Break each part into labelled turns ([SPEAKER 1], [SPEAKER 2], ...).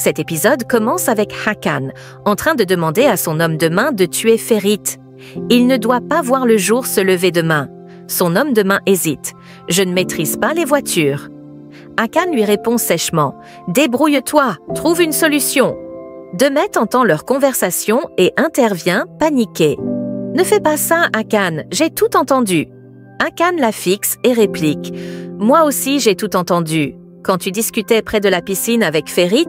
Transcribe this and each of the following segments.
[SPEAKER 1] Cet épisode commence avec Hakan, en train de demander à son homme de main de tuer Ferit. Il ne doit pas voir le jour se lever demain. Son homme de main hésite. « Je ne maîtrise pas les voitures. » Hakan lui répond sèchement. « Débrouille-toi, trouve une solution. » Demet entend leur conversation et intervient, paniqué. « Ne fais pas ça, Hakan, j'ai tout entendu. » Hakan la fixe et réplique. « Moi aussi j'ai tout entendu. Quand tu discutais près de la piscine avec Ferit ?»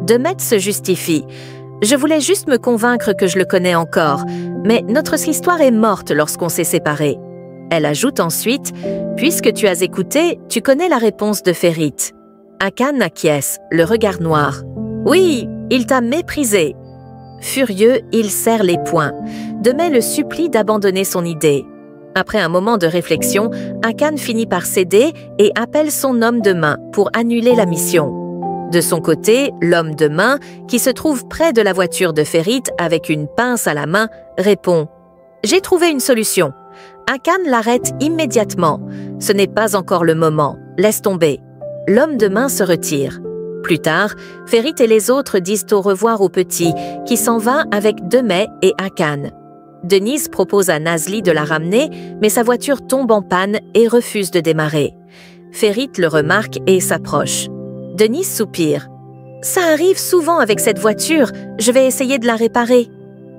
[SPEAKER 1] Demet se justifie. « Je voulais juste me convaincre que je le connais encore, mais notre histoire est morte lorsqu'on s'est séparés. » Elle ajoute ensuite « Puisque tu as écouté, tu connais la réponse de Ferit. » Hakan acquiesce, le regard noir. « Oui, il t'a méprisé. » Furieux, il serre les poings. Demet le supplie d'abandonner son idée. Après un moment de réflexion, Hakan finit par céder et appelle son homme de main pour annuler la mission. De son côté, l'homme de main, qui se trouve près de la voiture de Ferit avec une pince à la main, répond « J'ai trouvé une solution. » Hakan l'arrête immédiatement. « Ce n'est pas encore le moment. Laisse tomber. » L'homme de main se retire. Plus tard, Ferit et les autres disent au revoir au petit, qui s'en va avec Demet et Hakan. Denise propose à Nazli de la ramener, mais sa voiture tombe en panne et refuse de démarrer. Ferit le remarque et s'approche. Denise soupire. « Ça arrive souvent avec cette voiture, je vais essayer de la réparer. »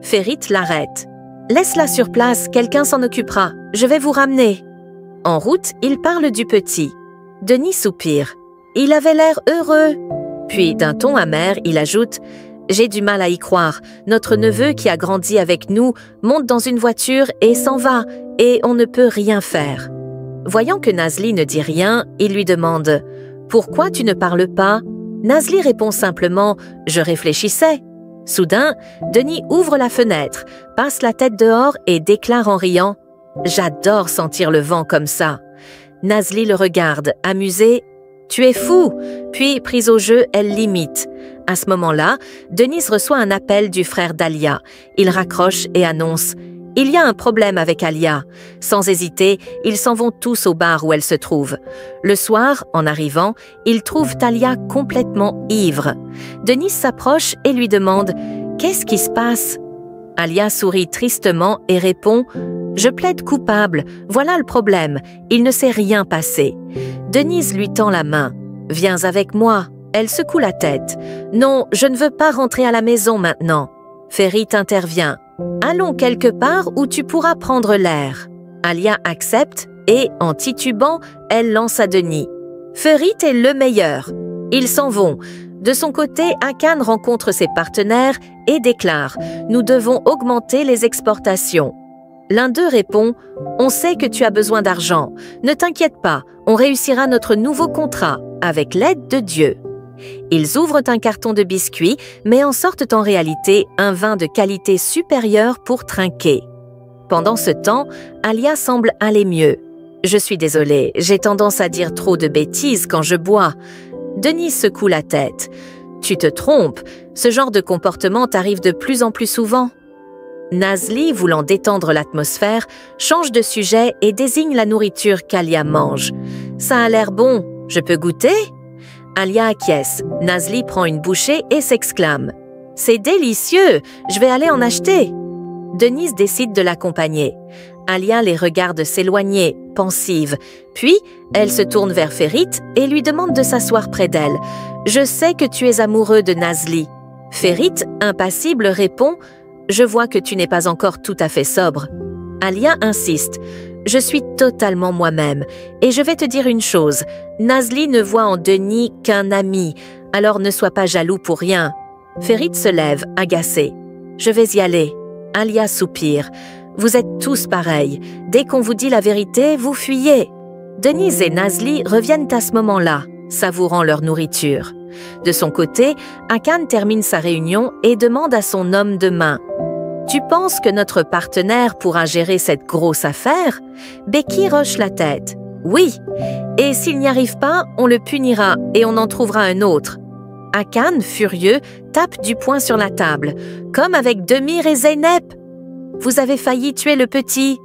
[SPEAKER 1] Ferit l'arrête. « Laisse-la sur place, quelqu'un s'en occupera, je vais vous ramener. » En route, il parle du petit. Denis soupire. « Il avait l'air heureux. » Puis, d'un ton amer, il ajoute « J'ai du mal à y croire. Notre neveu qui a grandi avec nous monte dans une voiture et s'en va, et on ne peut rien faire. » Voyant que Nazli ne dit rien, il lui demande « Pourquoi tu ne parles pas ?» Nazli répond simplement « Je réfléchissais. » Soudain, Denis ouvre la fenêtre, passe la tête dehors et déclare en riant « J'adore sentir le vent comme ça. » Nazli le regarde, amusée. « Tu es fou !» Puis, prise au jeu, elle l'imite. À ce moment-là, Denise reçoit un appel du frère d'Alia. Il raccroche et annonce « Il y a un problème avec Alia. » Sans hésiter, ils s'en vont tous au bar où elle se trouve. Le soir, en arrivant, ils trouvent Alia complètement ivre. Denise s'approche et lui demande « Qu'est-ce qui se passe ?» Alia sourit tristement et répond « Je plaide coupable, voilà le problème, il ne s'est rien passé. » Denise lui tend la main. « Viens avec moi. » Elle secoue la tête. « Non, je ne veux pas rentrer à la maison maintenant. » Ferit intervient. « Allons quelque part où tu pourras prendre l'air. » Alia accepte et, en titubant, elle lance à Denis. « Ferit est le meilleur. » Ils s'en vont. De son côté, Hakan rencontre ses partenaires et déclare « Nous devons augmenter les exportations. » L'un d'eux répond « On sait que tu as besoin d'argent. Ne t'inquiète pas, on réussira notre nouveau contrat avec l'aide de Dieu. » Ils ouvrent un carton de biscuits, mais en sortent en réalité un vin de qualité supérieure pour trinquer. Pendant ce temps, Alia semble aller mieux. « Je suis désolée, j'ai tendance à dire trop de bêtises quand je bois. » Denis secoue la tête. « Tu te trompes, ce genre de comportement t'arrive de plus en plus souvent. » Nazli, voulant détendre l'atmosphère, change de sujet et désigne la nourriture qu'Alia mange. « Ça a l'air bon, je peux goûter ?» Alia acquiesce. Nazli prend une bouchée et s'exclame « C'est délicieux, je vais aller en acheter !» Denise décide de l'accompagner. Alia les regarde s'éloigner, pensive. Puis, elle se tourne vers Ferit et lui demande de s'asseoir près d'elle. « Je sais que tu es amoureux de Nazli. » Ferit, impassible, répond « Je vois que tu n'es pas encore tout à fait sobre. » Alia insiste. « Je suis totalement moi-même. Et je vais te dire une chose. Nazli ne voit en Denis qu'un ami. Alors ne sois pas jaloux pour rien. » Ferit se lève, agacé. « Je vais y aller. » Alia soupire. « Vous êtes tous pareils. Dès qu'on vous dit la vérité, vous fuyez. » Denise et Nazli reviennent à ce moment-là, savourant leur nourriture. De son côté, Hakan termine sa réunion et demande à son homme de main. « Tu penses que notre partenaire pourra gérer cette grosse affaire ?» Bekir hoche la tête. « Oui. Et s'il n'y arrive pas, on le punira et on en trouvera un autre. » Hakan, furieux, tape du poing sur la table. « Comme avec Demir et Zeynep. Vous avez failli tuer le petit. »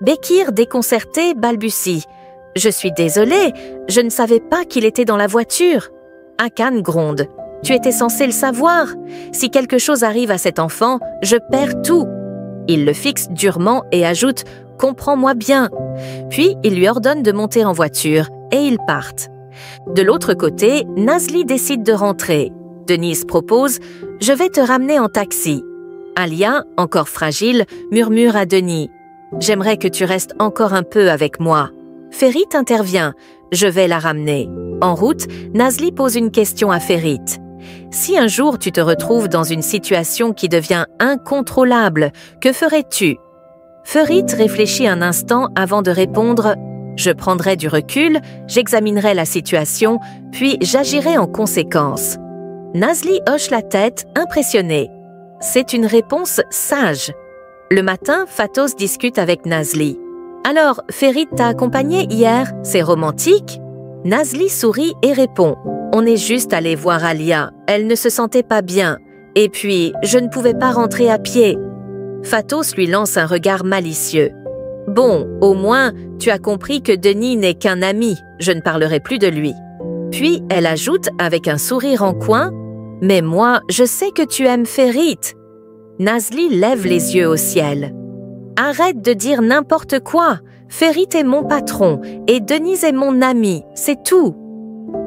[SPEAKER 1] Bekir, déconcerté, balbutie. « Je suis désolé, je ne savais pas qu'il était dans la voiture. » Hakan gronde. « Tu étais censé le savoir. Si quelque chose arrive à cet enfant, je perds tout. » Il le fixe durement et ajoute « Comprends-moi bien ». Puis il lui ordonne de monter en voiture et ils partent. De l'autre côté, Nazli décide de rentrer. Denise propose « Je vais te ramener en taxi ». Alia, encore fragile, murmure à Denis « J'aimerais que tu restes encore un peu avec moi ». Ferit intervient « Je vais la ramener ». En route, Nazli pose une question à Ferit. « Si un jour tu te retrouves dans une situation qui devient incontrôlable, que ferais-tu » Ferit réfléchit un instant avant de répondre « Je prendrai du recul, j'examinerai la situation, puis j'agirai en conséquence ». Nazli hoche la tête, impressionnée. C'est une réponse sage. Le matin, Fatos discute avec Nazli. « Alors, Ferit t'a accompagné hier, c'est romantique ?» Nazli sourit et répond « On est juste allé voir Alia, elle ne se sentait pas bien. Et puis, je ne pouvais pas rentrer à pied. » Fatos lui lance un regard malicieux. « Bon, au moins, tu as compris que Denis n'est qu'un ami, je ne parlerai plus de lui. » Puis elle ajoute avec un sourire en coin « Mais moi, je sais que tu aimes Ferit. » Nazli lève les yeux au ciel. « Arrête de dire n'importe quoi. Ferit est mon patron et Denise est mon ami, c'est tout. »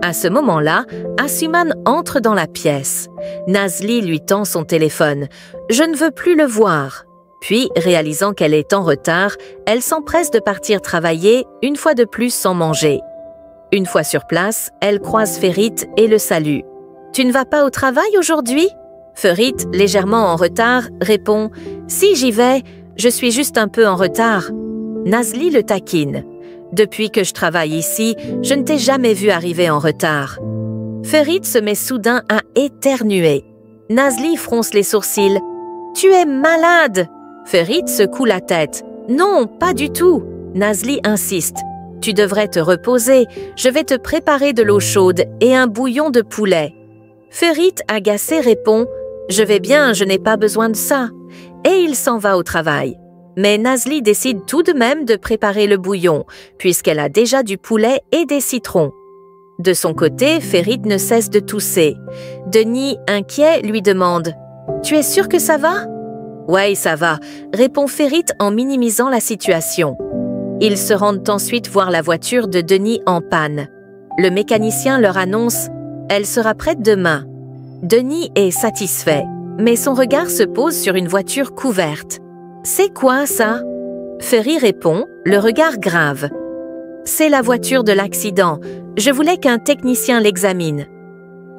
[SPEAKER 1] À ce moment-là, Asuman entre dans la pièce. Nazli lui tend son téléphone. « Je ne veux plus le voir. » Puis, réalisant qu'elle est en retard, elle s'empresse de partir travailler, une fois de plus sans manger. Une fois sur place, elle croise Ferit et le salue. « Tu ne vas pas au travail aujourd'hui ?» Ferit, légèrement en retard, répond « Si, j'y vais, je suis juste un peu en retard. » Nazli le taquine. « Depuis que je travaille ici, je ne t'ai jamais vu arriver en retard. » Ferit se met soudain à éternuer. Nazli fronce les sourcils. « Tu es malade !» Ferit secoue la tête. « Non, pas du tout !» Nazli insiste. « Tu devrais te reposer, je vais te préparer de l'eau chaude et un bouillon de poulet. » Ferit, agacé, répond « Je vais bien, je n'ai pas besoin de ça. » Et il s'en va au travail. Mais Nazli décide tout de même de préparer le bouillon, puisqu'elle a déjà du poulet et des citrons. De son côté, Ferit ne cesse de tousser. Denis, inquiet, lui demande « Tu es sûr que ça va ?» « Ouais, ça va », répond Ferit en minimisant la situation. Ils se rendent ensuite voir la voiture de Denis en panne. Le mécanicien leur annonce « Elle sera prête demain ». Denis est satisfait, mais son regard se pose sur une voiture couverte. « C'est quoi ça ?» Ferit répond, le regard grave. « C'est la voiture de l'accident. Je voulais qu'un technicien l'examine. »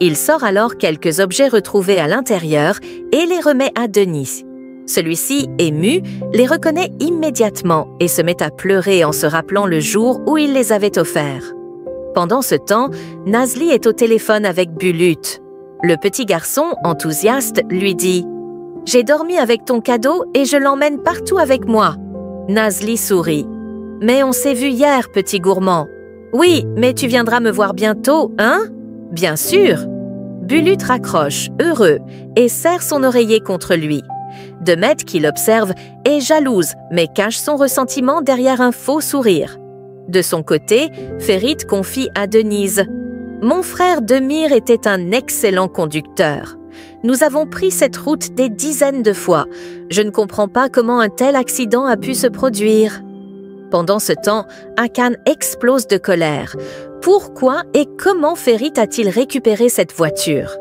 [SPEAKER 1] Il sort alors quelques objets retrouvés à l'intérieur et les remet à Denis. Celui-ci, ému, les reconnaît immédiatement et se met à pleurer en se rappelant le jour où il les avait offerts. Pendant ce temps, Nazli est au téléphone avec Bulut. Le petit garçon, enthousiaste, lui dit « J'ai dormi avec ton cadeau et je l'emmène partout avec moi. » Nazli sourit. « Mais on s'est vu hier, petit gourmand. »« Oui, mais tu viendras me voir bientôt, hein ?»« Bien sûr !» Bulut raccroche, heureux, et serre son oreiller contre lui. Demet, qui l'observe, est jalouse, mais cache son ressentiment derrière un faux sourire. De son côté, Ferit confie à Denise « Mon frère Demir était un excellent conducteur. Nous avons pris cette route des dizaines de fois. Je ne comprends pas comment un tel accident a pu se produire. » Pendant ce temps, Hakan explose de colère. Pourquoi et comment Ferit a-t-il récupéré cette voiture?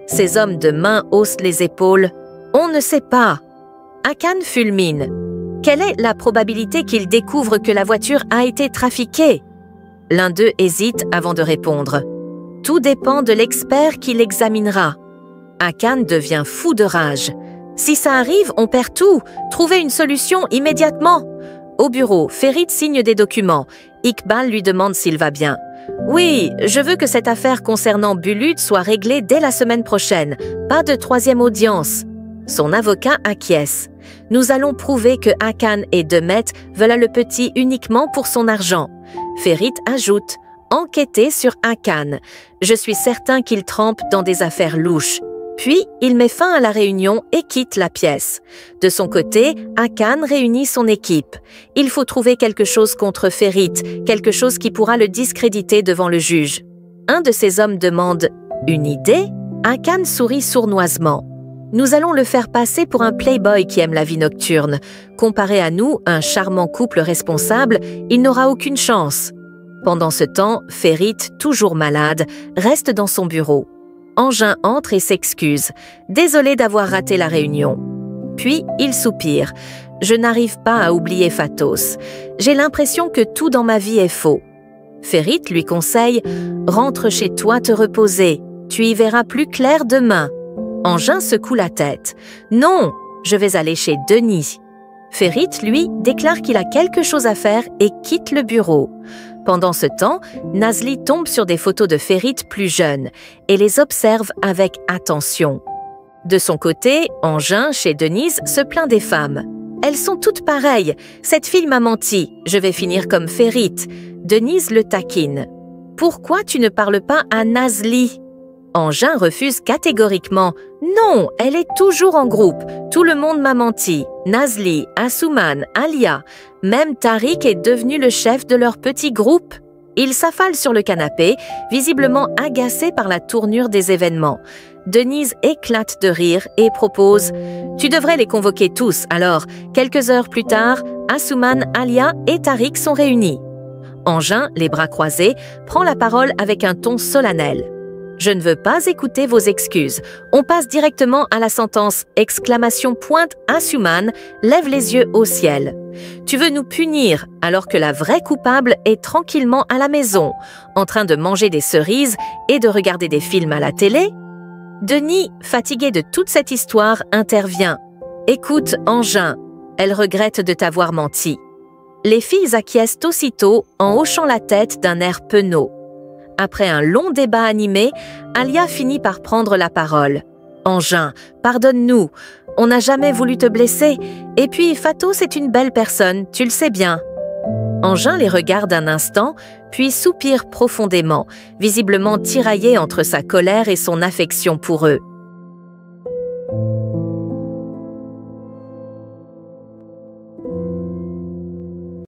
[SPEAKER 1] Ses hommes de main haussent les épaules. On ne sait pas. Hakan fulmine. Quelle est la probabilité qu'il découvre que la voiture a été trafiquée? L'un d'eux hésite avant de répondre. Tout dépend de l'expert qui l'examinera. Hakan devient fou de rage. Si ça arrive, on perd tout. Trouvez une solution immédiatement. Au bureau, Ferit signe des documents. Iqbal lui demande s'il va bien. Oui, je veux que cette affaire concernant Bulut soit réglée dès la semaine prochaine. Pas de troisième audience. Son avocat acquiesce. Nous allons prouver que Hakan et Demet veulent le petit uniquement pour son argent. Ferit ajoute « Enquêtez sur Hakan. Je suis certain qu'il trempe dans des affaires louches. » Puis, il met fin à la réunion et quitte la pièce. De son côté, Hakan réunit son équipe. Il faut trouver quelque chose contre Ferit, quelque chose qui pourra le discréditer devant le juge. Un de ses hommes demande « Une idée ?» Hakan sourit sournoisement. Nous allons le faire passer pour un playboy qui aime la vie nocturne. Comparé à nous, un charmant couple responsable, il n'aura aucune chance. Pendant ce temps, Ferit, toujours malade, reste dans son bureau. Engin entre et s'excuse. Désolé d'avoir raté la réunion. Puis, il soupire. Je n'arrive pas à oublier Fatos. J'ai l'impression que tout dans ma vie est faux. Ferit lui conseille « Rentre chez toi te reposer. Tu y verras plus clair demain. » Engin secoue la tête. « Non, je vais aller chez Denis. » Ferit, lui, déclare qu'il a quelque chose à faire et quitte le bureau. Pendant ce temps, Nazli tombe sur des photos de Ferit plus jeune et les observe avec attention. De son côté, Engin, chez Denise, se plaint des femmes. « Elles sont toutes pareilles. Cette fille m'a menti. Je vais finir comme Ferit. » Denise le taquine. « Pourquoi tu ne parles pas à Nazli ?» Engin refuse catégoriquement. « Non, elle est toujours en groupe. Tout le monde m'a menti. Nazli, Asuman, Alia. Même Tariq est devenu le chef de leur petit groupe. » Il s'affale sur le canapé, visiblement agacé par la tournure des événements. Denise éclate de rire et propose « Tu devrais les convoquer tous, alors. » Quelques heures plus tard, Asuman, Alia et Tariq sont réunis. Engin, les bras croisés, prend la parole avec un ton solennel. « Je ne veux pas écouter vos excuses. On passe directement à la sentence. » Exclamation pointe Asuman, lève les yeux au ciel. « Tu veux nous punir alors que la vraie coupable est tranquillement à la maison, en train de manger des cerises et de regarder des films à la télé ?» Denis, fatigué de toute cette histoire, intervient. « Écoute, Engin, elle regrette de t'avoir menti. » Les filles acquiescent aussitôt en hochant la tête d'un air penaud. Après un long débat animé, Alia finit par prendre la parole. « Engin, pardonne-nous. On n'a jamais voulu te blesser. Et puis, Fatos est une belle personne, tu le sais bien. » Engin les regarde un instant, puis soupire profondément, visiblement tiraillé entre sa colère et son affection pour eux.